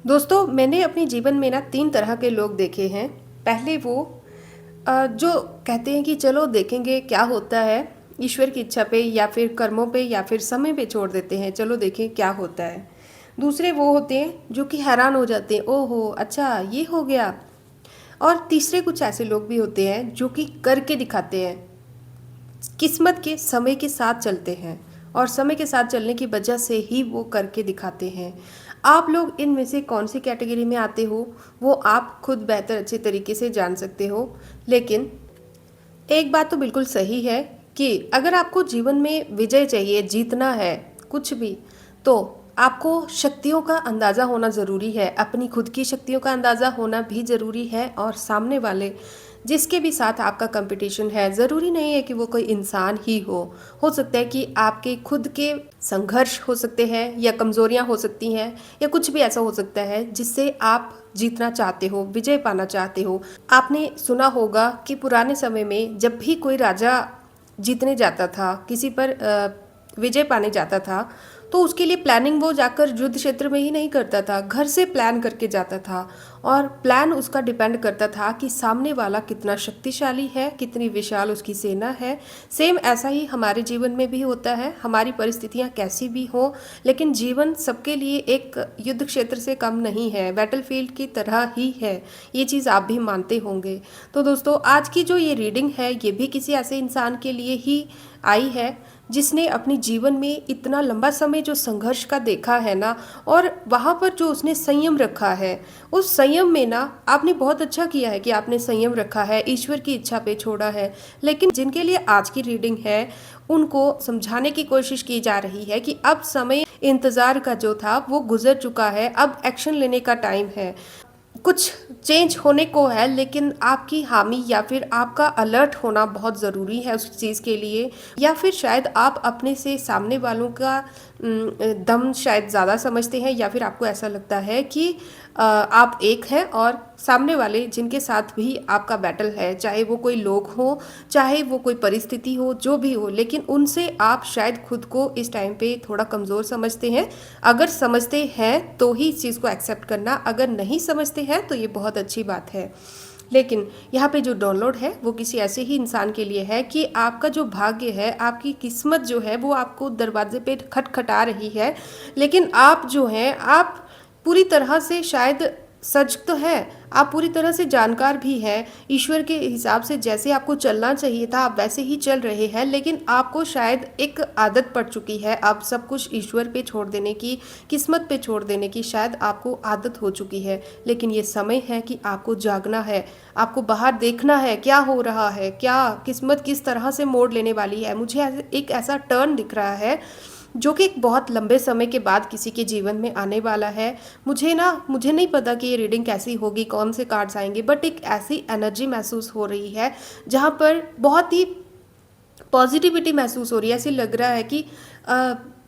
दोस्तों, मैंने अपने जीवन में ना 3 तरह के लोग देखे हैं। पहले वो जो कहते हैं कि चलो देखेंगे क्या होता है, ईश्वर की इच्छा पे या फिर कर्मों पे या फिर समय पे छोड़ देते हैं, चलो देखें क्या होता है। दूसरे वो होते हैं जो कि हैरान हो जाते हैं, ओहो! अच्छा ये हो गया। और तीसरे कुछ ऐसे लोग भी होते हैं जो कि करके दिखाते हैं। किस्मत के समय के साथ चलते हैं और समय के साथ चलने की वजह से ही वो करके दिखाते हैं। आप लोग इनमें से कौन सी कैटेगरी में आते हो वो आप खुद बेहतर अच्छे तरीके से जान सकते हो। लेकिन एक बात तो बिल्कुल सही है कि अगर आपको जीवन में विजय चाहिए, जीतना है कुछ भी, तो आपको शक्तियों का अंदाज़ा होना ज़रूरी है। अपनी खुद की शक्तियों का अंदाज़ा होना भी ज़रूरी है और सामने वाले जिसके भी साथ आपका कंपटीशन है, ज़रूरी नहीं है कि वो कोई इंसान ही हो सकता है कि आपके खुद के संघर्ष हो सकते हैं या कमज़ोरियाँ हो सकती हैं या कुछ भी ऐसा हो सकता है जिससे आप जीतना चाहते हो, विजय पाना चाहते हो। आपने सुना होगा कि पुराने समय में जब भी कोई राजा जीतने जाता था, किसी पर विजय पाने जाता था, तो उसके लिए प्लानिंग वो जाकर युद्ध क्षेत्र में ही नहीं करता था, घर से प्लान करके जाता था। और प्लान उसका डिपेंड करता था कि सामने वाला कितना शक्तिशाली है, कितनी विशाल उसकी सेना है। सेम ऐसा ही हमारे जीवन में भी होता है, हमारी परिस्थितियाँ कैसी भी हो, लेकिन जीवन सबके लिए एक युद्ध क्षेत्र से कम नहीं है, बैटलफील्ड की तरह ही है। ये चीज़ आप भी मानते होंगे। तो दोस्तों, आज की जो ये रीडिंग है ये भी किसी ऐसे इंसान के लिए ही आई है जिसने अपने जीवन में इतना लंबा समय जो संघर्ष का देखा है ना, और वहाँ पर जो उसने संयम रखा है, उस संयम में ना आपने बहुत अच्छा किया है कि आपने संयम रखा है, ईश्वर की इच्छा पे छोड़ा है। लेकिन जिनके लिए आज की रीडिंग है उनको समझाने की कोशिश की जा रही है कि अब समय इंतज़ार का जो था वो गुजर चुका है, अब एक्शन लेने का टाइम है। कुछ चेंज होने को है, लेकिन आपकी हामी या फिर आपका अलर्ट होना बहुत ज़रूरी है उस चीज़ के लिए। या फिर शायद आप अपने से सामने वालों का दम शायद ज़्यादा समझते हैं, या फिर आपको ऐसा लगता है कि आप एक हैं और सामने वाले जिनके साथ भी आपका बैटल है, चाहे वो कोई लोग हो, चाहे वो कोई परिस्थिति हो, जो भी हो, लेकिन उनसे आप शायद खुद को इस टाइम पे थोड़ा कमज़ोर समझते हैं। अगर समझते हैं तो ही इस चीज़ को एक्सेप्ट करना, अगर नहीं समझते हैं तो ये बहुत अच्छी बात है। लेकिन यहाँ पे जो डाउनलोड है वो किसी ऐसे ही इंसान के लिए है कि आपका जो भाग्य है, आपकी किस्मत जो है वो आपको दरवाजे पे खटखटा रही है। लेकिन आप जो हैं, आप पूरी तरह से शायद सच तो है, आप पूरी तरह से जानकार भी हैं, ईश्वर के हिसाब से जैसे आपको चलना चाहिए था आप वैसे ही चल रहे हैं। लेकिन आपको शायद एक आदत पड़ चुकी है, आप सब कुछ ईश्वर पे छोड़ देने की, किस्मत पे छोड़ देने की शायद आपको आदत हो चुकी है। लेकिन ये समय है कि आपको जागना है, आपको बाहर देखना है क्या हो रहा है, क्या किस्मत किस तरह से मोड़ लेने वाली है। मुझे एक ऐसा टर्न दिख रहा है जो कि एक बहुत लंबे समय के बाद किसी के जीवन में आने वाला है। मुझे नहीं पता कि ये रीडिंग कैसी होगी, कौन से कार्ड्स आएंगे, बट एक ऐसी एनर्जी महसूस हो रही है जहाँ पर बहुत ही पॉजिटिविटी महसूस हो रही है। ऐसे लग रहा है कि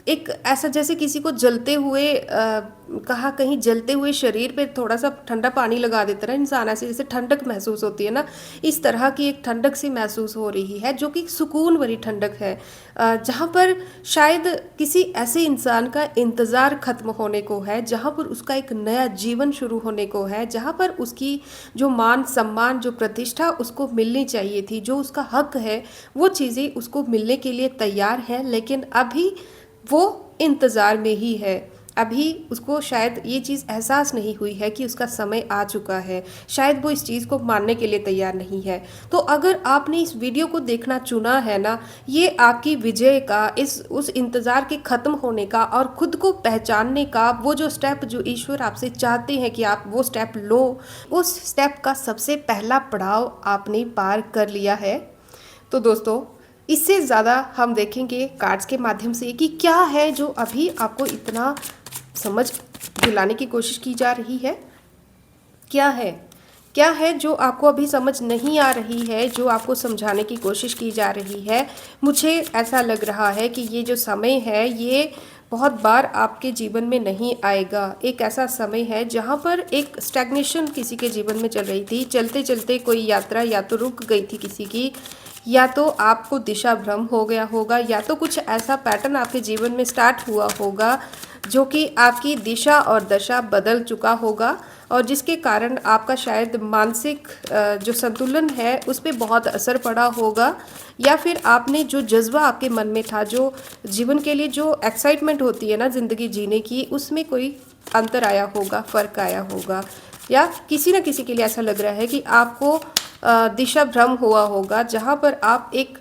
एक ऐसा जैसे किसी को जलते हुए कहा कहीं जलते हुए शरीर पे थोड़ा सा ठंडा पानी लगा देता है इंसान, ऐसे जैसे ठंडक महसूस होती है ना, इस तरह की एक ठंडक सी महसूस हो रही है जो कि सुकून भरी ठंडक है। जहाँ पर शायद किसी ऐसे इंसान का इंतज़ार खत्म होने को है, जहाँ पर उसका एक नया जीवन शुरू होने को है, जहाँ पर उसकी जो मान सम्मान, जो प्रतिष्ठा उसको मिलनी चाहिए थी, जो उसका हक है, वो चीज़ें उसको मिलने के लिए तैयार है। लेकिन अभी वो इंतज़ार में ही है, अभी उसको शायद ये चीज़ एहसास नहीं हुई है कि उसका समय आ चुका है, शायद वो इस चीज़ को मानने के लिए तैयार नहीं है। तो अगर आपने इस वीडियो को देखना चुना है ना, ये आपकी विजय का, इस उस इंतज़ार के ख़त्म होने का और खुद को पहचानने का वो जो स्टेप जो ईश्वर आपसे चाहते हैं कि आप वो स्टेप लो, उस स्टेप का सबसे पहला पड़ाव आपने पार कर लिया है। तो दोस्तों, इससे ज़्यादा हम देखेंगे कार्ड्स के माध्यम से कि क्या है जो अभी आपको इतना समझ दिलाने की कोशिश की जा रही है। क्या है जो आपको अभी समझ नहीं आ रही है, जो आपको समझाने की कोशिश की जा रही है। मुझे ऐसा लग रहा है कि ये जो समय है ये बहुत बार आपके जीवन में नहीं आएगा। एक ऐसा समय है जहाँ पर एक स्टैग्नेशन किसी के जीवन में चल रही थी, चलते चलते कोई यात्रा या तो रुक गई थी किसी की, या तो आपको दिशा भ्रम हो गया होगा, या तो कुछ ऐसा पैटर्न आपके जीवन में स्टार्ट हुआ होगा जो कि आपकी दिशा और दशा बदल चुका होगा और जिसके कारण आपका शायद मानसिक जो संतुलन है उस पे बहुत असर पड़ा होगा, या फिर आपने जो जज्बा आपके मन में था, जो जीवन के लिए जो एक्साइटमेंट होती है ना ज़िंदगी जीने की, उसमें कोई अंतर आया होगा, फ़र्क आया होगा, या किसी न किसी के लिए ऐसा लग रहा है कि आपको दिशा भ्रम हुआ होगा, जहाँ पर आप एक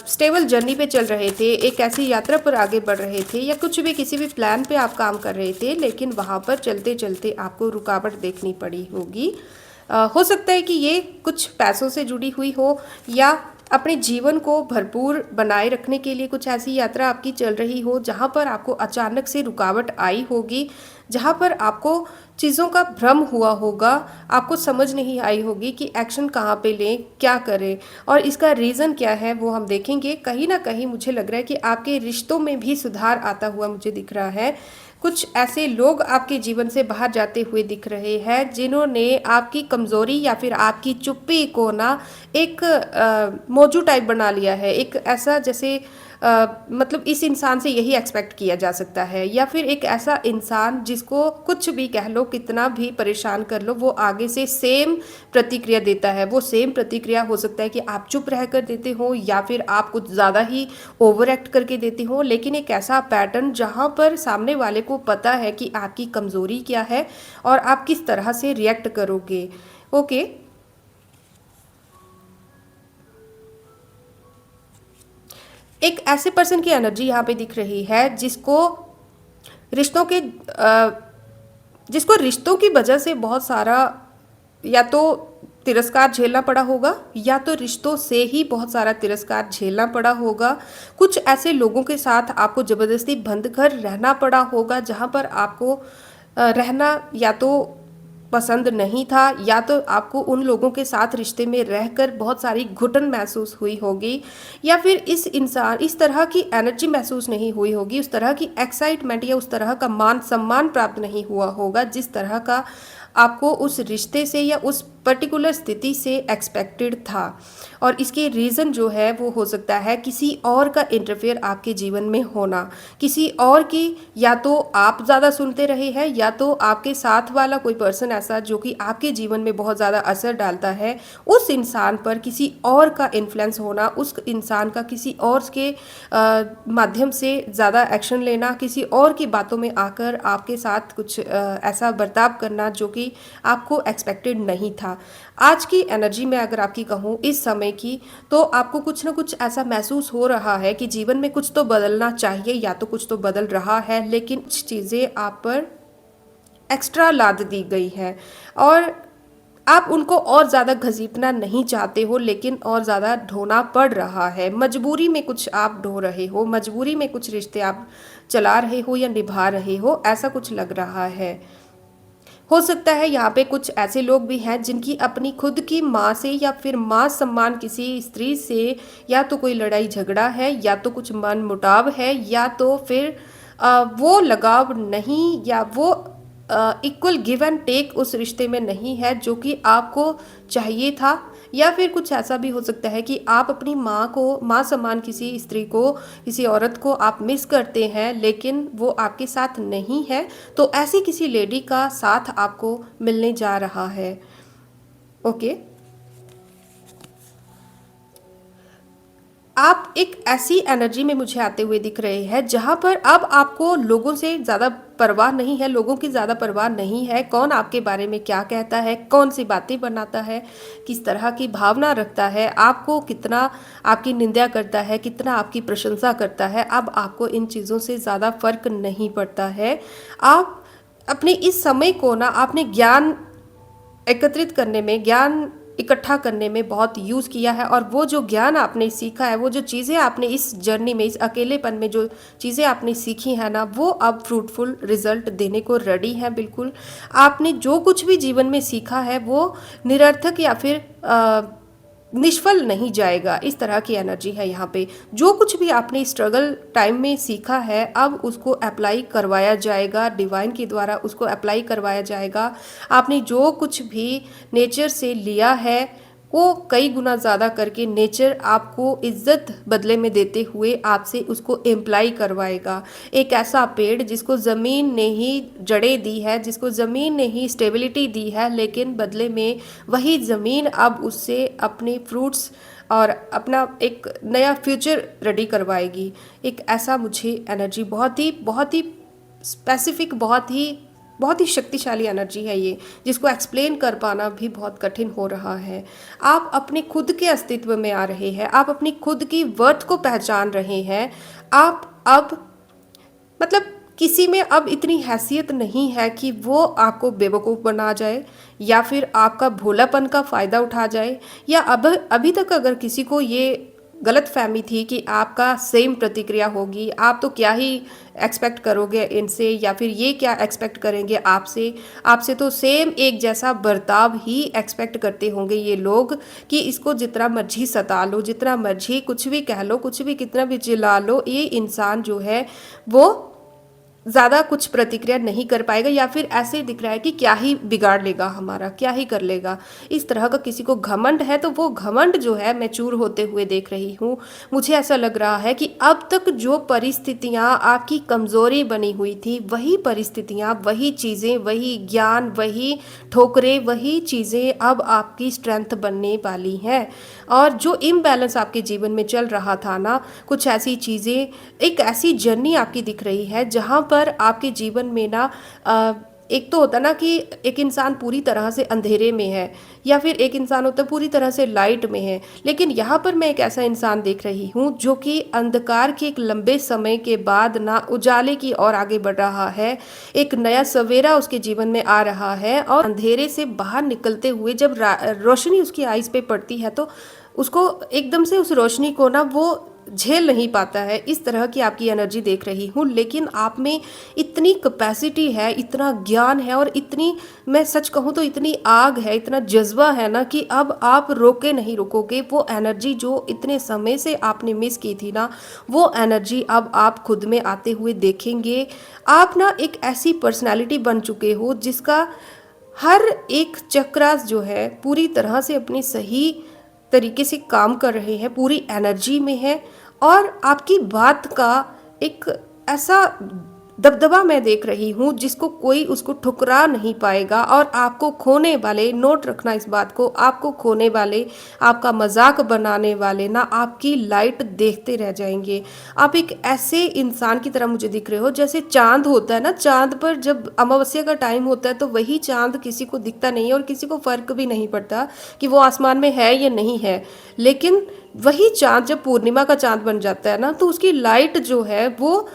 स्टेबल जर्नी पे चल रहे थे, एक ऐसी यात्रा पर आगे बढ़ रहे थे, या कुछ भी किसी भी प्लान पे आप काम कर रहे थे, लेकिन वहाँ पर चलते चलते आपको रुकावट देखनी पड़ी होगी। हो सकता है कि ये कुछ पैसों से जुड़ी हुई हो, या अपने जीवन को भरपूर बनाए रखने के लिए कुछ ऐसी यात्रा आपकी चल रही हो जहाँ पर आपको अचानक से रुकावट आई होगी, जहाँ पर आपको चीज़ों का भ्रम हुआ होगा, आपको समझ नहीं आई होगी कि एक्शन कहाँ पे लें, क्या करें, और इसका रीज़न क्या है वो हम देखेंगे। कहीं ना कहीं मुझे लग रहा है कि आपके रिश्तों में भी सुधार आता हुआ मुझे दिख रहा है। कुछ ऐसे लोग आपके जीवन से बाहर जाते हुए दिख रहे हैं जिन्होंने आपकी कमज़ोरी या फिर आपकी चुप्पी को ना एक मौजू टाइप बना लिया है, एक ऐसा जैसे मतलब इस इंसान से यही एक्सपेक्ट किया जा सकता है, या फिर एक ऐसा इंसान जिसको कुछ भी कह लो, कितना भी परेशान कर लो, वो आगे से सेम प्रतिक्रिया देता है। वो सेम प्रतिक्रिया हो सकता है कि आप चुप रह कर देते हो, या फिर आप कुछ ज़्यादा ही ओवर एक्ट करके देते हो, लेकिन एक ऐसा पैटर्न जहाँ पर सामने वाले को पता है कि आपकी कमज़ोरी क्या है और आप किस तरह से रिएक्ट करोगे। ओके, एक ऐसे पर्सन की एनर्जी यहाँ पे दिख रही है जिसको रिश्तों के जिसको रिश्तों की वजह से बहुत सारा या तो तिरस्कार झेलना पड़ा होगा, या तो रिश्तों से ही बहुत सारा तिरस्कार झेलना पड़ा होगा। कुछ ऐसे लोगों के साथ आपको ज़बरदस्ती बंध कर रहना पड़ा होगा जहाँ पर आपको रहना या तो पसंद नहीं था, या तो आपको उन लोगों के साथ रिश्ते में रहकर बहुत सारी घुटन महसूस हुई होगी, या फिर इस तरह की एनर्जी महसूस नहीं हुई होगी, उस तरह की एक्साइटमेंट या उस तरह का मान सम्मान प्राप्त नहीं हुआ होगा जिस तरह का आपको उस रिश्ते से या उस पर्टिकुलर स्थिति से एक्सपेक्टेड था। और इसके रीज़न जो है वो हो सकता है किसी और का इंटरफेयर आपके जीवन में होना, किसी और की, या तो आप ज़्यादा सुनते रहे हैं, या तो आपके साथ वाला कोई पर्सन ऐसा जो कि आपके जीवन में बहुत ज़्यादा असर डालता है, उस इंसान पर किसी और का इन्फ्लुएंस होना, उस इंसान का किसी और के माध्यम से ज़्यादा एक्शन लेना, किसी और की बातों में आकर आपके साथ कुछ ऐसा बर्ताव करना जो कि आपको एक्सपेक्टेड नहीं था। आज की एनर्जी में अगर आपकी कहूँ इस समय की, तो आपको कुछ ना कुछ ऐसा महसूस हो रहा है कि जीवन में कुछ तो बदलना चाहिए, या तो कुछ तो बदल रहा है, लेकिन कुछ चीज़ें आप पर एक्स्ट्रा लाद दी गई है और आप उनको और ज़्यादा घसीटना नहीं चाहते हो, लेकिन और ज़्यादा ढोना पड़ रहा है। मजबूरी में कुछ आप ढो रहे हो, मजबूरी में कुछ रिश्ते आप चला रहे हो या निभा रहे हो, ऐसा कुछ लग रहा है। हो सकता है यहाँ पे कुछ ऐसे लोग भी हैं जिनकी अपनी खुद की माँ से या फिर माँ सम्मान किसी स्त्री से या तो कोई लड़ाई झगड़ा है, या तो कुछ मन मुटाव है, या तो फिर वो लगाव नहीं, या वो इक्वल गिव एंड टेक उस रिश्ते में नहीं है जो कि आपको चाहिए था। या फिर कुछ ऐसा भी हो सकता है कि आप अपनी माँ को, माँ समान किसी स्त्री को, किसी औरत को आप मिस करते हैं, लेकिन वो आपके साथ नहीं है, तो ऐसी किसी लेडी का साथ आपको मिलने जा रहा है। ओके, आप एक ऐसी एनर्जी में मुझे आते हुए दिख रहे हैं जहाँ पर अब आपको लोगों से ज़्यादा परवाह नहीं है, लोगों की ज़्यादा परवाह नहीं है, कौन आपके बारे में क्या कहता है, कौन सी बातें बनाता है, किस तरह की भावना रखता है, आपको कितना आपकी निंदा करता है, कितना आपकी प्रशंसा करता है, अब आपको इन चीज़ों से ज़्यादा फर्क नहीं पड़ता है। आप अपने इस समय को ना आपने ज्ञान एकत्रित करने में, ज्ञान इकट्ठा करने में बहुत यूज़ किया है, और वो जो ज्ञान आपने सीखा है, वो जो चीज़ें आपने इस जर्नी में, इस अकेलेपन में जो चीज़ें आपने सीखी हैं ना, वो अब फ्रूटफुल रिजल्ट देने को रेडी है। बिल्कुल, आपने जो कुछ भी जीवन में सीखा है वो निरर्थक या फिर निष्फल नहीं जाएगा। इस तरह की एनर्जी है यहाँ पे। जो कुछ भी आपने स्ट्रगल टाइम में सीखा है, अब उसको अप्लाई करवाया जाएगा, डिवाइन के द्वारा उसको अप्लाई करवाया जाएगा। आपने जो कुछ भी नेचर से लिया है वो कई गुना ज़्यादा करके नेचर आपको इज्जत बदले में देते हुए आपसे उसको एम्प्लाई करवाएगा। एक ऐसा पेड़ जिसको ज़मीन ने ही जड़ें दी है, जिसको ज़मीन ने ही स्टेबिलिटी दी है, लेकिन बदले में वही ज़मीन अब उससे अपने फ्रूट्स और अपना एक नया फ्यूचर रेडी करवाएगी। एक ऐसा मुझे एनर्जी बहुत ही स्पेसिफिक, बहुत ही शक्तिशाली एनर्जी है ये, जिसको एक्सप्लेन कर पाना भी बहुत कठिन हो रहा है। आप अपने खुद के अस्तित्व में आ रहे हैं, आप अपनी खुद की वर्थ को पहचान रहे हैं। आप अब मतलब किसी में अब इतनी हैसियत नहीं है कि वो आपको बेवकूफ़ बना जाए या फिर आपका भोलापन का फ़ायदा उठा जाए, या अब अभी तक अगर किसी को ये गलत फहमी थी कि आपका सेम प्रतिक्रिया होगी, आप तो क्या ही एक्सपेक्ट करोगे इनसे, या फिर ये क्या एक्सपेक्ट करेंगे आपसे, आपसे तो सेम एक जैसा बर्ताव ही एक्सपेक्ट करते होंगे ये लोग, कि इसको जितना मर्जी सता लो, जितना मर्जी कुछ भी कह लो, कुछ भी कितना भी चिल्ला लो, ये इंसान जो है वो ज़्यादा कुछ प्रतिक्रिया नहीं कर पाएगा, या फिर ऐसे दिख रहा है कि क्या ही बिगाड़ लेगा हमारा, क्या ही कर लेगा। इस तरह का किसी को घमंड है, तो वो घमंड जो है मैं चूर होते हुए देख रही हूँ। मुझे ऐसा लग रहा है कि अब तक जो परिस्थितियाँ आपकी कमज़ोरी बनी हुई थी, वही परिस्थितियाँ, वही चीज़ें, वही ज्ञान, वही ठोकरें, वही चीज़ें अब आपकी स्ट्रेंथ बनने वाली हैं। और जो इम्बैलेंस आपके जीवन में चल रहा था ना, कुछ ऐसी चीज़ें, एक ऐसी जर्नी आपकी दिख रही है जहाँ पर आपके जीवन में ना एक तो होता ना कि एक इंसान पूरी तरह से अंधेरे में है, या फिर एक इंसान होता पूरी तरह से लाइट में है, लेकिन यहाँ पर मैं एक ऐसा इंसान देख रही हूँ जो कि अंधकार के एक लंबे समय के बाद ना उजाले की ओर आगे बढ़ रहा है। एक नया सवेरा उसके जीवन में आ रहा है, और अंधेरे से बाहर निकलते हुए जब रोशनी उसकी आइज़ पे पड़ती है तो उसको एकदम से उस रोशनी को ना वो झेल नहीं पाता है। इस तरह की आपकी एनर्जी देख रही हूँ, लेकिन आप में इतनी कैपेसिटी है, इतना ज्ञान है, और इतनी, मैं सच कहूँ तो इतनी आग है, इतना जज्बा है ना, कि अब आप रोके नहीं रुकोगे। वो एनर्जी जो इतने समय से आपने मिस की थी ना, वो एनर्जी अब आप खुद में आते हुए देखेंगे। आप ना एक ऐसी पर्सनैलिटी बन चुके हो जिसका हर एक चक्रास जो है पूरी तरह से अपनी सही तरीके से काम कर रहे हैं, पूरी एनर्जी में है, और आपकी बात का एक ऐसा दबदबा मैं देख रही हूँ जिसको कोई उसको ठुकरा नहीं पाएगा। और आपको खोने वाले, नोट रखना इस बात को, आपको खोने वाले, आपका मजाक बनाने वाले ना आपकी लाइट देखते रह जाएंगे। आप एक ऐसे इंसान की तरह मुझे दिख रहे हो जैसे चांद होता है ना, चांद पर जब अमावस्या का टाइम होता है तो वही चांद किसी को दिखता नहीं है, और किसी को फर्क भी नहीं पड़ता कि वो आसमान में है या नहीं है। लेकिन वही चांद जब पूर्णिमा का चांद बन जाता है ना, तो उसकी लाइट जो है वो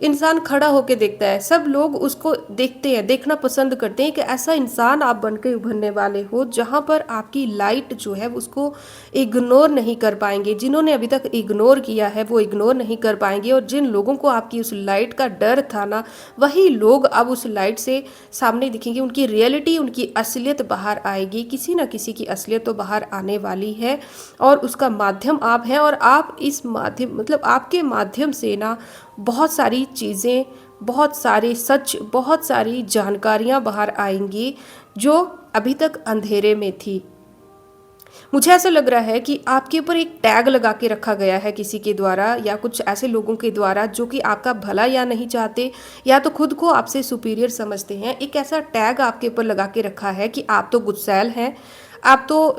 इंसान खड़ा होके देखता है, सब लोग उसको देखते हैं, देखना पसंद करते हैं कि ऐसा इंसान आप बन के उभरने वाले हो जहाँ पर आपकी लाइट जो है उसको इग्नोर नहीं कर पाएंगे। जिन्होंने अभी तक इग्नोर किया है वो इग्नोर नहीं कर पाएंगे, और जिन लोगों को आपकी उस लाइट का डर था ना, वही लोग अब उस लाइट से सामने दिखेंगे। उनकी रियलिटी, उनकी असलियत बाहर आएगी। किसी ना किसी की असलियत तो बाहर आने वाली है, और उसका माध्यम आप हैं। और आप इस माध्यम, मतलब आपके माध्यम से ना बहुत सारी चीज़ें, बहुत सारे सच, बहुत सारी जानकारियाँ बाहर आएंगी जो अभी तक अंधेरे में थी। मुझे ऐसा लग रहा है कि आपके ऊपर एक टैग लगा के रखा गया है किसी के द्वारा, या कुछ ऐसे लोगों के द्वारा जो कि आपका भला या नहीं चाहते, या तो खुद को आपसे सुपीरियर समझते हैं। एक ऐसा टैग आपके ऊपर लगा के रखा है कि आप तो गुस्सैल हैं, आप तो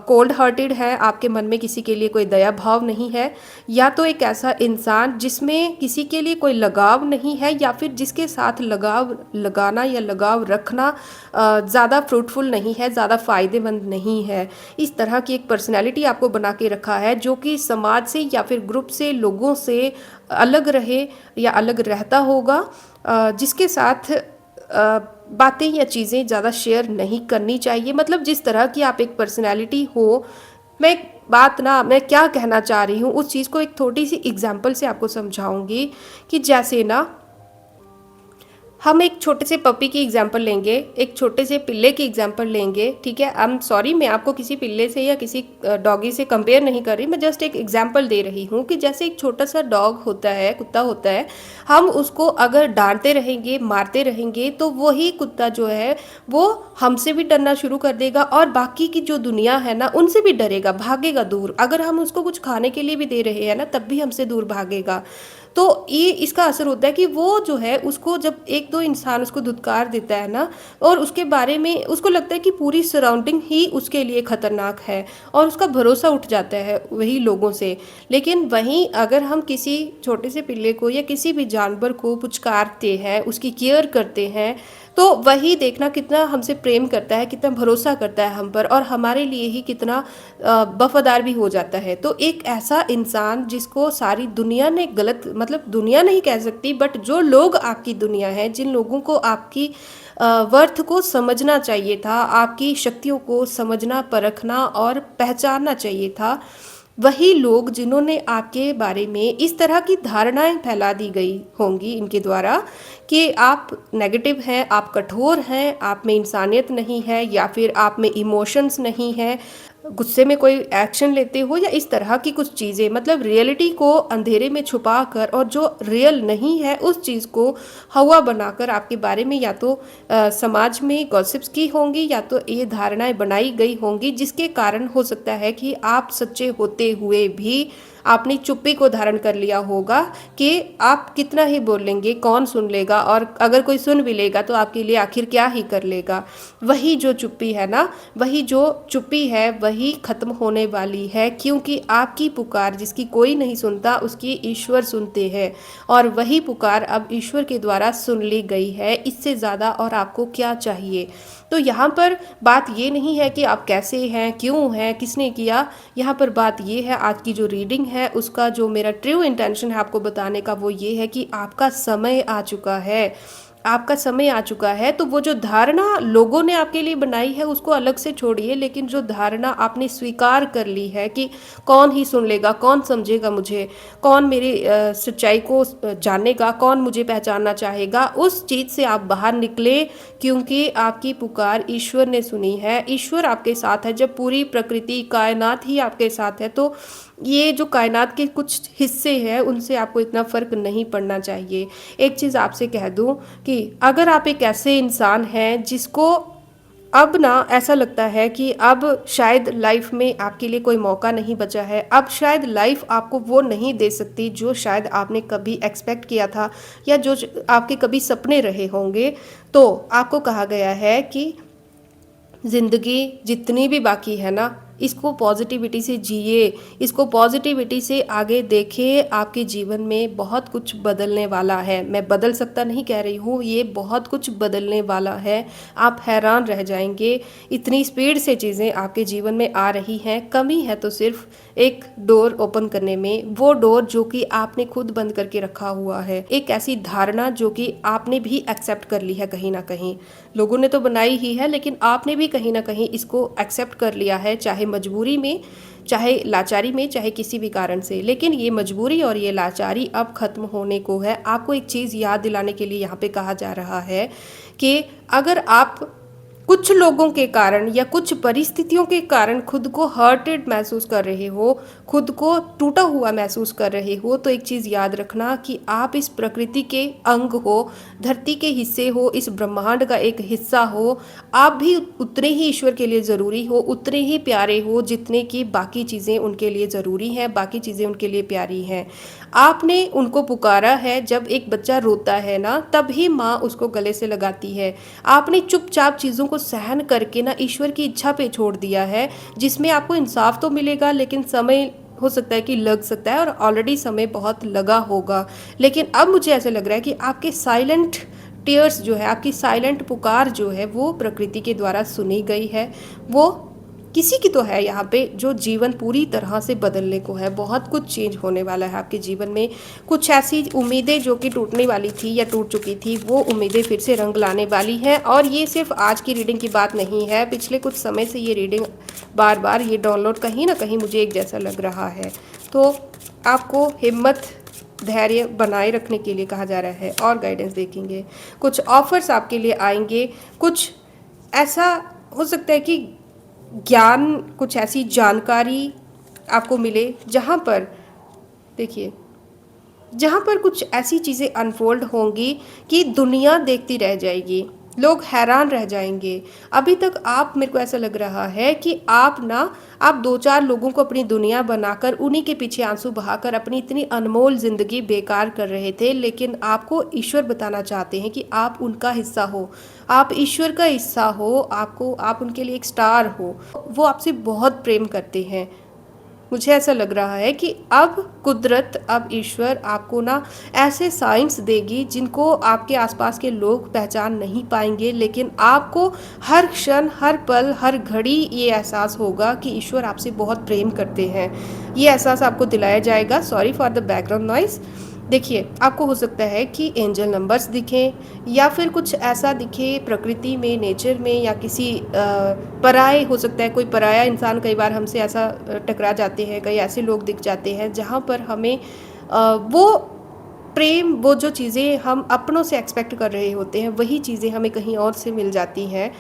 कोल्ड हार्टेड है, आपके मन में किसी के लिए कोई दया भाव नहीं है, या तो एक ऐसा इंसान जिसमें किसी के लिए कोई लगाव नहीं है, या फिर जिसके साथ लगाव लगाना या लगाव रखना ज़्यादा फ्रूटफुल नहीं है, ज़्यादा फ़ायदेमंद नहीं है। इस तरह की एक पर्सनैलिटी आपको बना के रखा है जो कि समाज से या फिर ग्रुप से, लोगों से अलग रहे या अलग रहता होगा, जिसके साथ बातें या चीज़ें ज़्यादा शेयर नहीं करनी चाहिए। मतलब जिस तरह की आप एक पर्सनैलिटी हो, मैं एक बात ना, मैं क्या कहना चाह रही हूँ उस चीज़ को एक थोड़ी सी एग्जांपल से आपको समझाऊंगी। कि जैसे ना हम एक छोटे से पपी की एग्जांपल लेंगे, एक छोटे से पिल्ले की एग्जांपल लेंगे, ठीक है। आई एम सॉरी, मैं आपको किसी पिल्ले से या किसी डॉगी से कंपेयर नहीं कर रही, मैं जस्ट एक एग्जांपल दे रही हूँ कि जैसे एक छोटा सा डॉग होता है, कुत्ता होता है, हम उसको अगर डांटते रहेंगे, मारते रहेंगे, तो वही कुत्ता जो है वो हमसे भी डरना शुरू कर देगा और बाकी की जो दुनिया है ना उनसे भी डरेगा, भागेगा दूर। अगर हम उसको कुछ खाने के लिए भी दे रहे हैं ना तब भी हमसे दूर भागेगा। तो ये इसका असर होता है कि वो जो है उसको जब एक दो इंसान उसको धुतकार देता है ना, और उसके बारे में उसको लगता है कि पूरी सराउंडिंग ही उसके लिए खतरनाक है और उसका भरोसा उठ जाता है वही लोगों से। लेकिन वहीं अगर हम किसी छोटे से पिल्ले को या किसी भी जानवर को पुचकारते हैं, उसकी केयर करते हैं, तो वही देखना कितना हमसे प्रेम करता है, कितना भरोसा करता है हम पर और हमारे लिए ही कितना वफादार भी हो जाता है। तो एक ऐसा इंसान जिसको सारी दुनिया ने गलत, मतलब दुनिया नहीं कह सकती, बट जो लोग आपकी दुनिया है, जिन लोगों को आपकी वर्थ को समझना चाहिए था, आपकी शक्तियों को समझना, परखना और पहचानना चाहिए था, वही लोग जिन्होंने आपके बारे में इस तरह की धारणाएं फैला दी गई होंगी इनके द्वारा कि आप नेगेटिव हैं, आप कठोर हैं, आप में इंसानियत नहीं है, या फिर आप में इमोशंस नहीं है, गुस्से में कोई एक्शन लेते हो, या इस तरह की कुछ चीज़ें, मतलब रियलिटी को अंधेरे में छुपा कर और जो रियल नहीं है उस चीज़ को हवा बनाकर आपके बारे में या तो समाज में गॉसिप्स की होंगी या तो ये धारणाएं बनाई गई होंगी, जिसके कारण हो सकता है कि आप सच्चे होते हुए भी आपने चुप्पी को धारण कर लिया होगा कि आप कितना ही बोल लेंगे, कौन सुन लेगा, और अगर कोई सुन भी लेगा तो आपके लिए आखिर क्या ही कर लेगा। वही जो चुप्पी है ना, वही जो चुप्पी है वही खत्म होने वाली है, क्योंकि आपकी पुकार जिसकी कोई नहीं सुनता उसकी ईश्वर सुनते हैं, और वही पुकार अब ईश्वर के द्वारा सुन ली गई है। इससे ज़्यादा और आपको क्या चाहिए। तो यहाँ पर बात ये नहीं है कि आप कैसे हैं, क्यों हैं, किसने किया। यहाँ पर बात ये है, आज की जो रीडिंग है उसका जो मेरा ट्रू इंटेंशन है आपको बताने का वो ये है कि आपका समय आ चुका है, आपका समय आ चुका है। तो वो जो धारणा लोगों ने आपके लिए बनाई है उसको अलग से छोड़िए, लेकिन जो धारणा आपने स्वीकार कर ली है कि कौन ही सुन लेगा, कौन समझेगा मुझे, कौन मेरी सच्चाई को जानेगा, कौन मुझे पहचानना चाहेगा, उस चीज़ से आप बाहर निकले, क्योंकि आपकी पुकार ईश्वर ने सुनी है। ईश्वर आपके साथ है। जब पूरी प्रकृति कायनात ही आपके साथ है तो ये जो कायनात के कुछ हिस्से हैं उनसे आपको इतना फ़र्क नहीं पड़ना चाहिए। एक चीज़ आपसे कह दूं कि अगर आप एक ऐसे इंसान हैं जिसको अब ना ऐसा लगता है कि अब शायद लाइफ में आपके लिए कोई मौका नहीं बचा है, अब शायद लाइफ आपको वो नहीं दे सकती जो शायद आपने कभी एक्सपेक्ट किया था या जो आपके कभी सपने रहे होंगे, तो आपको कहा गया है कि ज़िंदगी जितनी भी बाकी है ना, इसको पॉजिटिविटी से जिए, इसको पॉजिटिविटी से आगे देखें। आपके जीवन में बहुत कुछ बदलने वाला है। मैं बदल सकता नहीं कह रही हूँ, ये बहुत कुछ बदलने वाला है। आप हैरान रह जाएंगे, इतनी स्पीड से चीज़ें आपके जीवन में आ रही हैं। कमी है तो सिर्फ एक डोर ओपन करने में, वो डोर जो कि आपने खुद बंद करके रखा हुआ है, एक ऐसी धारणा जो कि आपने भी एक्सेप्ट कर ली है कहीं ना कहीं। लोगों ने तो बनाई ही है, लेकिन आपने भी कहीं ना कहीं इसको एक्सेप्ट कर लिया है, चाहे मजबूरी में, चाहे लाचारी में, चाहे किसी भी कारण से। लेकिन ये मजबूरी और ये लाचारी अब खत्म होने को है। आपको एक चीज़ याद दिलाने के लिए यहाँ पे कहा जा रहा है कि अगर आप कुछ लोगों के कारण या कुछ परिस्थितियों के कारण खुद को हर्टेड महसूस कर रहे हो, खुद को टूटा हुआ महसूस कर रहे हो, तो एक चीज़ याद रखना कि आप इस प्रकृति के अंग हो, धरती के हिस्से हो, इस ब्रह्मांड का एक हिस्सा हो। आप भी उतने ही ईश्वर के लिए ज़रूरी हो, उतने ही प्यारे हो जितने कि बाकी चीज़ें उनके लिए ज़रूरी हैं, बाकी चीज़ें उनके लिए प्यारी हैं। आपने उनको पुकारा है। जब एक बच्चा रोता है ना, तभी माँ उसको गले से लगाती है। आपने चुपचाप चीज़ों को सहन करके ना ईश्वर की इच्छा पे छोड़ दिया है, जिसमें आपको इंसाफ तो मिलेगा, लेकिन समय हो सकता है कि लग सकता है, और ऑलरेडी समय बहुत लगा होगा। लेकिन अब मुझे ऐसा लग रहा है कि आपके साइलेंट टीयर्स जो है, आपकी साइलेंट पुकार जो है, वो प्रकृति के द्वारा सुनी गई है। वो किसी की तो है यहाँ पे जो जीवन पूरी तरह से बदलने को है। बहुत कुछ चेंज होने वाला है आपके जीवन में। कुछ ऐसी उम्मीदें जो कि टूटने वाली थी या टूट चुकी थी, वो उम्मीदें फिर से रंग लाने वाली हैं। और ये सिर्फ आज की रीडिंग की बात नहीं है, पिछले कुछ समय से ये रीडिंग बार बार ये डाउनलोड कहीं ना कहीं मुझे एक जैसा लग रहा है। तो आपको हिम्मत धैर्य बनाए रखने के लिए कहा जा रहा है और गाइडेंस देखेंगे। कुछ ऑफर्स आपके लिए आएंगे, कुछ ऐसा हो सकता है कि ज्ञान, कुछ ऐसी जानकारी आपको मिले जहाँ पर देखिए, जहाँ पर कुछ ऐसी चीज़ें अनफोल्ड होंगी कि दुनिया देखती रह जाएगी, लोग हैरान रह जाएंगे। अभी तक आप, मेरे को ऐसा लग रहा है कि आप दो चार लोगों को अपनी दुनिया बनाकर उन्हीं के पीछे आंसू बहाकर अपनी इतनी अनमोल ज़िंदगी बेकार कर रहे थे, लेकिन आपको ईश्वर बताना चाहते हैं कि आप उनका हिस्सा हो, आप ईश्वर का हिस्सा हो, आप उनके लिए एक स्टार हो। वो आपसे बहुत प्रेम करते हैं। मुझे ऐसा लग रहा है कि अब कुदरत, अब ईश्वर आपको ना ऐसे साइंस देगी जिनको आपके आसपास के लोग पहचान नहीं पाएंगे, लेकिन आपको हर क्षण, हर पल, हर घड़ी ये एहसास होगा कि ईश्वर आपसे बहुत प्रेम करते हैं। ये एहसास आपको दिलाया जाएगा। Sorry for the background noise. देखिए, आपको हो सकता है कि एंजल नंबर्स दिखें या फिर कुछ ऐसा दिखे प्रकृति में, नेचर में, या किसी पराये, हो सकता है कोई पराया इंसान, कई बार हमसे ऐसा टकरा जाते हैं, कई ऐसे लोग दिख जाते हैं जहाँ पर हमें वो प्रेम, वो जो चीज़ें हम अपनों से एक्सपेक्ट कर रहे होते हैं, वही चीज़ें हमें कहीं और से मिल जाती हैं।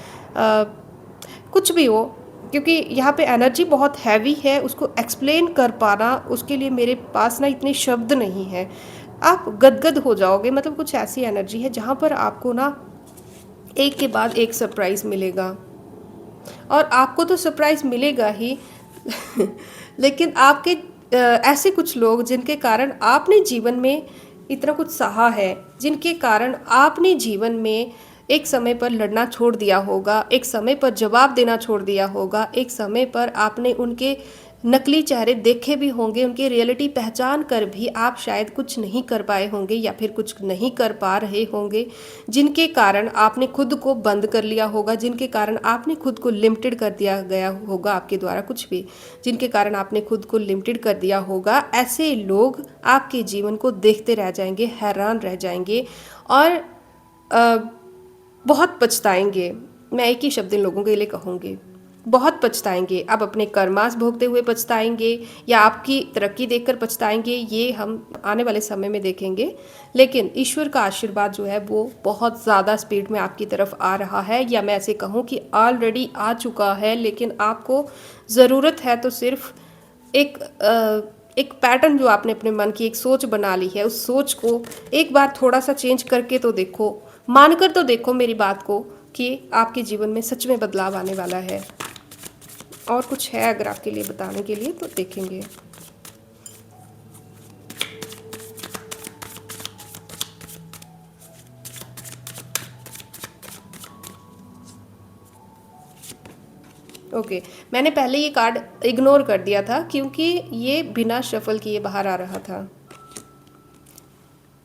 कुछ भी हो, क्योंकि यहाँ पे एनर्जी बहुत हैवी है, उसको एक्सप्लेन कर पाना, उसके लिए मेरे पास ना इतने शब्द नहीं हैं। आप गदगद हो जाओगे, मतलब कुछ ऐसी एनर्जी है जहाँ पर आपको ना एक के बाद एक सरप्राइज़ मिलेगा, और आपको तो सरप्राइज़ मिलेगा ही लेकिन आपके ऐसे कुछ लोग जिनके कारण आपने जीवन में इतना कुछ सहा है, जिनके कारण आपने जीवन में एक समय पर लड़ना छोड़ दिया होगा, एक समय पर जवाब देना छोड़ दिया होगा, एक समय पर आपने उनके नकली चेहरे देखे भी होंगे, उनकी रियलिटी पहचान कर भी आप शायद कुछ नहीं कर पाए होंगे या फिर कुछ नहीं कर पा रहे होंगे, जिनके कारण आपने खुद को बंद कर लिया होगा, जिनके कारण आपने खुद को लिमिटेड कर दिया गया होगा, आपके द्वारा कुछ भी, जिनके कारण आपने खुद को लिमिटेड कर दिया होगा। ऐसे लोग आपके जीवन को देखते रह जाएंगे, हैरान रह जाएंगे और बहुत पछताएंगे। मैं एक ही शब्द इन लोगों के लिए कहूँगी, बहुत पछताएंगे। अब अपने कर्मास भोगते हुए पछताएंगे या आपकी तरक्की देखकर पछताएंगे, ये हम आने वाले समय में देखेंगे। लेकिन ईश्वर का आशीर्वाद जो है वो बहुत ज़्यादा स्पीड में आपकी तरफ आ रहा है, या मैं ऐसे कहूँ कि ऑलरेडी आ चुका है। लेकिन आपको ज़रूरत है तो सिर्फ एक पैटर्न जो आपने अपने मन की एक सोच बना ली है, उस सोच को एक बार थोड़ा सा चेंज करके तो देखो, मानकर तो देखो मेरी बात को, कि आपके जीवन में सच में बदलाव आने वाला है। और कुछ है अगर आपके लिए बताने के लिए तो देखेंगे। ओके, मैंने पहले ये कार्ड इग्नोर कर दिया था क्योंकि ये बिना शफल किए बाहर आ रहा था।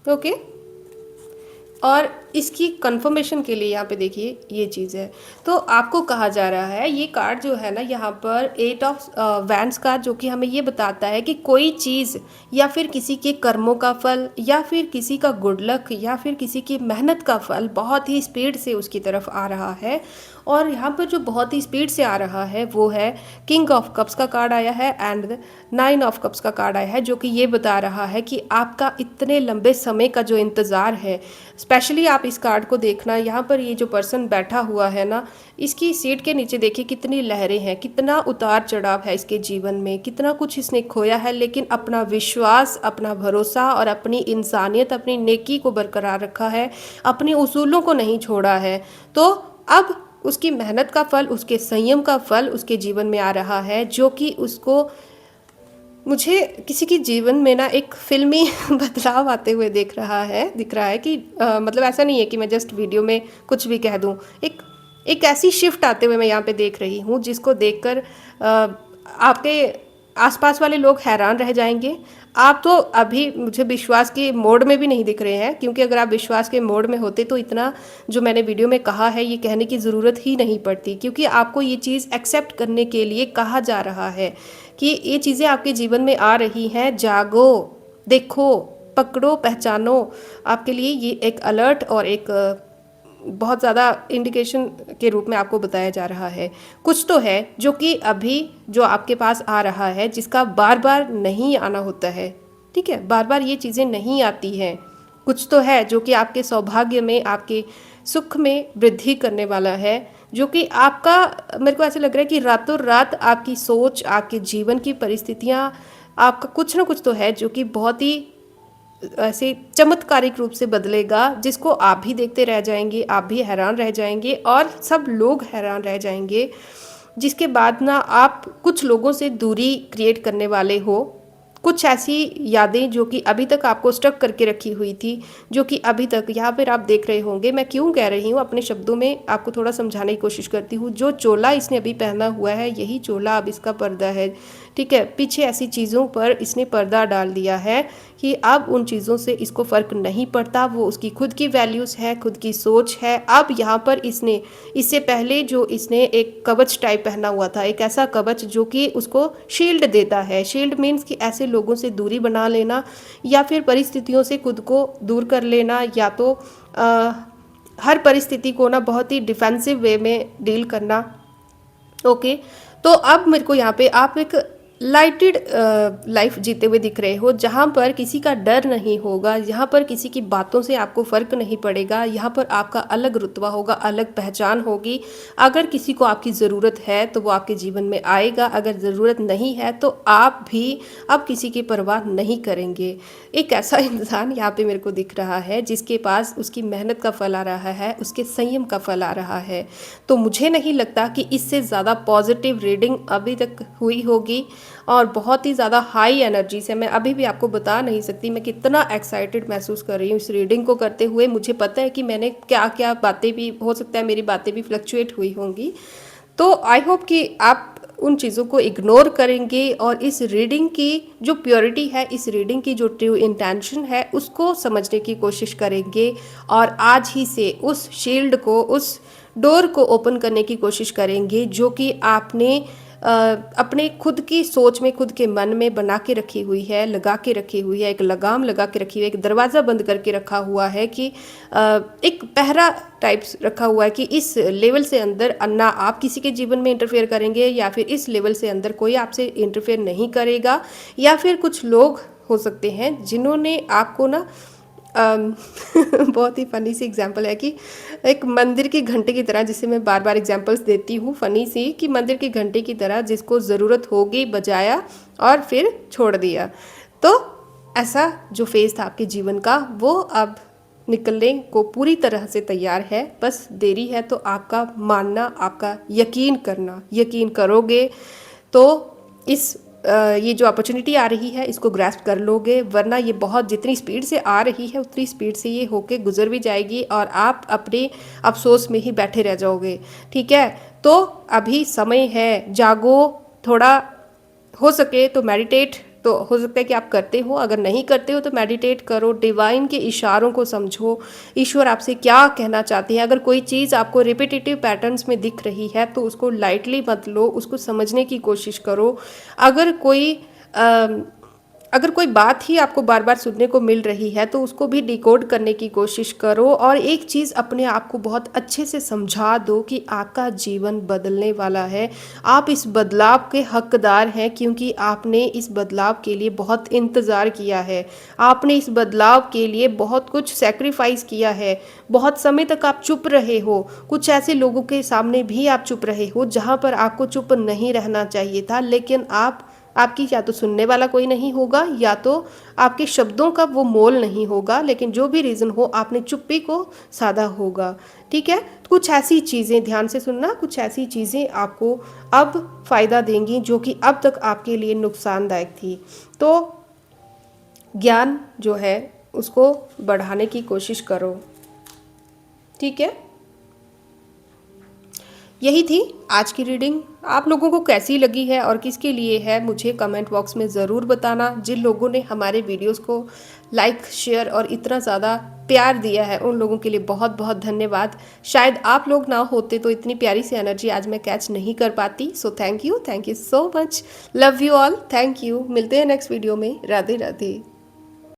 ओके, और इसकी कंफर्मेशन के लिए यहाँ पे देखिए ये चीज़ है। तो आपको कहा जा रहा है, ये कार्ड जो है ना यहाँ पर 8 ऑफ वैंड्स का, जो कि हमें ये बताता है कि कोई चीज़ या फिर किसी के कर्मों का फल या फिर किसी का गुड लक या फिर किसी की मेहनत का फल बहुत ही स्पीड से उसकी तरफ आ रहा है। और यहाँ पर जो बहुत ही स्पीड से आ रहा है वो है किंग ऑफ कप्स का कार्ड आया है एंड 9 ऑफ कप्स का कार्ड आया है, जो कि ये बता रहा है कि आपका इतने लंबे समय का जो इंतज़ार है, स्पेशली आप इस कार्ड को देखना, यहाँ पर ये जो पर्सन बैठा हुआ है ना, इसकी सीट के नीचे देखिए कितनी लहरें हैं, कितना उतार चढ़ाव है इसके जीवन में, कितना कुछ इसने खोया है, लेकिन अपना विश्वास, अपना भरोसा और अपनी इंसानियत, अपनी नेकी को बरकरार रखा है, अपने उसूलों को नहीं छोड़ा है। तो अब उसकी मेहनत का फल, उसके संयम का फल उसके जीवन में आ रहा है, जो कि उसको, मुझे किसी की जीवन में ना एक फिल्मी बदलाव आते हुए दिख रहा है कि मतलब ऐसा नहीं है कि मैं जस्ट वीडियो में कुछ भी कह दूं, एक ऐसी शिफ्ट आते हुए मैं यहाँ पे देख रही हूँ जिसको देखकर आपके आसपास वाले लोग हैरान रह जाएंगे। आप तो अभी मुझे विश्वास के मोड में भी नहीं दिख रहे हैं, क्योंकि अगर आप विश्वास के मोड में होते तो इतना जो मैंने वीडियो में कहा है ये कहने की ज़रूरत ही नहीं पड़ती, क्योंकि आपको ये चीज़ एक्सेप्ट करने के लिए कहा जा रहा है कि ये चीज़ें आपके जीवन में आ रही हैं। जागो, देखो, पकड़ो, पहचानो। आपके लिए ये एक अलर्ट और एक बहुत ज़्यादा इंडिकेशन के रूप में आपको बताया जा रहा है। कुछ तो है जो कि अभी जो आपके पास आ रहा है, जिसका बार बार नहीं आना होता है, ठीक है, बार बार ये चीज़ें नहीं आती हैं। कुछ तो है जो कि आपके सौभाग्य में, आपके सुख में वृद्धि करने वाला है, जो कि आपका, मेरे को ऐसा लग रहा है कि रातों रात आपकी सोच, आपके जीवन की परिस्थितियाँ, आपका कुछ ना कुछ तो है जो कि बहुत ही ऐसे चमत्कारिक रूप से बदलेगा, जिसको आप भी देखते रह जाएंगे, आप भी हैरान रह जाएंगे और सब लोग हैरान रह जाएंगे। जिसके बाद ना आप कुछ लोगों से दूरी क्रिएट करने वाले हो। कुछ ऐसी यादें जो कि अभी तक आपको स्टक करके रखी हुई थी, जो कि अभी तक यहाँ पर आप देख रहे होंगे। मैं क्यों कह रही हूँ, अपने शब्दों में आपको थोड़ा समझाने की कोशिश करती हूँ। जो चोला इसने अभी पहना हुआ है, यही चोला अब इसका पर्दा है, ठीक है। पीछे ऐसी चीज़ों पर इसने पर्दा डाल दिया है कि अब उन चीज़ों से इसको फ़र्क नहीं पड़ता। वो उसकी खुद की वैल्यूज़ है, खुद की सोच है। अब यहाँ पर इसने, इससे पहले जो इसने एक कवच टाइप पहना हुआ था, एक ऐसा कवच जो कि उसको शील्ड देता है। शील्ड मीन्स कि ऐसे लोगों से दूरी बना लेना, या फिर परिस्थितियों से खुद को दूर कर लेना, या तो हर परिस्थिति को ना बहुत ही डिफेंसिव वे में डील करना। ओके, तो अब मेरे को यहाँ पे आप एक लाइटेड लाइफ जीते हुए दिख रहे हो, जहाँ पर किसी का डर नहीं होगा, यहाँ पर किसी की बातों से आपको फ़र्क नहीं पड़ेगा, यहाँ पर आपका अलग रुतबा होगा, अलग पहचान होगी। अगर किसी को आपकी ज़रूरत है तो वो आपके जीवन में आएगा, अगर ज़रूरत नहीं है तो आप भी अब किसी की परवाह नहीं करेंगे। एक ऐसा इंसान यहाँ पे मेरे को दिख रहा है जिसके पास उसकी मेहनत का फल आ रहा है, उसके संयम का फल आ रहा है। तो मुझे नहीं लगता कि इससे ज़्यादा पॉजिटिव रीडिंग अभी तक हुई होगी, और बहुत ही ज़्यादा हाई एनर्जी से मैं अभी भी आपको बता नहीं सकती मैं कितना एक्साइटेड महसूस कर रही हूँ इस रीडिंग को करते हुए। मुझे पता है कि मैंने क्या क्या बातें भी, हो सकता है मेरी बातें भी फ्लक्चुएट हुई होंगी। तो आई होप कि आप उन चीज़ों को इग्नोर करेंगे और इस रीडिंग की जो प्योरिटी है, इस रीडिंग की जो ट्रू इंटेंशन है, उसको समझने की कोशिश करेंगे, और आज ही से उस शील्ड को, उस डोर को ओपन करने की कोशिश करेंगे जो कि आपने अपने खुद की सोच में, खुद के मन में बना के रखी हुई है, लगा के रखी हुई है, एक लगाम लगा के रखी हुई है, एक दरवाज़ा बंद करके रखा हुआ है कि एक पहरा टाइप्स रखा हुआ है कि इस लेवल से अंदर ना आप किसी के जीवन में इंटरफेयर करेंगे, या फिर इस लेवल से अंदर कोई आपसे इंटरफेयर नहीं करेगा। या फिर कुछ लोग हो सकते हैं जिन्होंने आपको ना बहुत ही फ़नी सी एग्जांपल है कि एक मंदिर की घंटे की तरह, जिसे मैं बार बार एग्जांपल्स देती हूँ फ़नी सी, कि मंदिर की घंटे की तरह जिसको ज़रूरत होगी बजाया और फिर छोड़ दिया। तो ऐसा जो फेज़ था आपके जीवन का, वो अब निकलने को पूरी तरह से तैयार है। बस देरी है तो आपका मानना, आपका यकीन करना। यकीन करोगे तो इस ये जो अपॉर्चुनिटी आ रही है इसको ग्रैस्प कर लोगे, वरना ये बहुत, जितनी स्पीड से आ रही है उतनी स्पीड से ये होके गुजर भी जाएगी और आप अपने अफसोस में ही बैठे रह जाओगे। ठीक है, तो अभी समय है, जागो थोड़ा। हो सके तो मेडिटेट, तो हो सकता है कि आप करते हो, अगर नहीं करते हो तो मेडिटेट करो, डिवाइन के इशारों को समझो, ईश्वर आपसे क्या कहना चाहते हैं। अगर कोई चीज़ आपको रिपीटेटिव पैटर्न्स में दिख रही है तो उसको लाइटली मत लो, उसको समझने की कोशिश करो। अगर कोई बात ही आपको बार बार सुनने को मिल रही है तो उसको भी डिकोड करने की कोशिश करो, और एक चीज़ अपने आप को बहुत अच्छे से समझा दो कि आपका जीवन बदलने वाला है। आप इस बदलाव के हकदार हैं, क्योंकि आपने इस बदलाव के लिए बहुत इंतज़ार किया है, आपने इस बदलाव के लिए बहुत कुछ सेक्रीफाइस किया है। बहुत समय तक आप चुप रहे हो, कुछ ऐसे लोगों के सामने भी आप चुप रहे हो जहाँ पर आपको चुप नहीं रहना चाहिए था, लेकिन आपकी या तो सुनने वाला कोई नहीं होगा, या तो आपके शब्दों का वो मोल नहीं होगा, लेकिन जो भी रीज़न हो आपने चुप्पी को साधा होगा। ठीक है, कुछ ऐसी चीज़ें, ध्यान से सुनना, कुछ ऐसी चीज़ें आपको अब फ़ायदा देंगी जो कि अब तक आपके लिए नुकसानदायक थी। तो ज्ञान जो है उसको बढ़ाने की कोशिश करो। ठीक है, यही थी आज की रीडिंग। आप लोगों को कैसी लगी है और किसके लिए है, मुझे कमेंट बॉक्स में ज़रूर बताना। जिन लोगों ने हमारे वीडियोस को लाइक, शेयर और इतना ज़्यादा प्यार दिया है उन लोगों के लिए बहुत बहुत धन्यवाद। शायद आप लोग ना होते तो इतनी प्यारी सी एनर्जी आज मैं कैच नहीं कर पाती। So thank you so much, love you all, thank you. मिलते हैं नेक्स्ट वीडियो में। राधे राधे।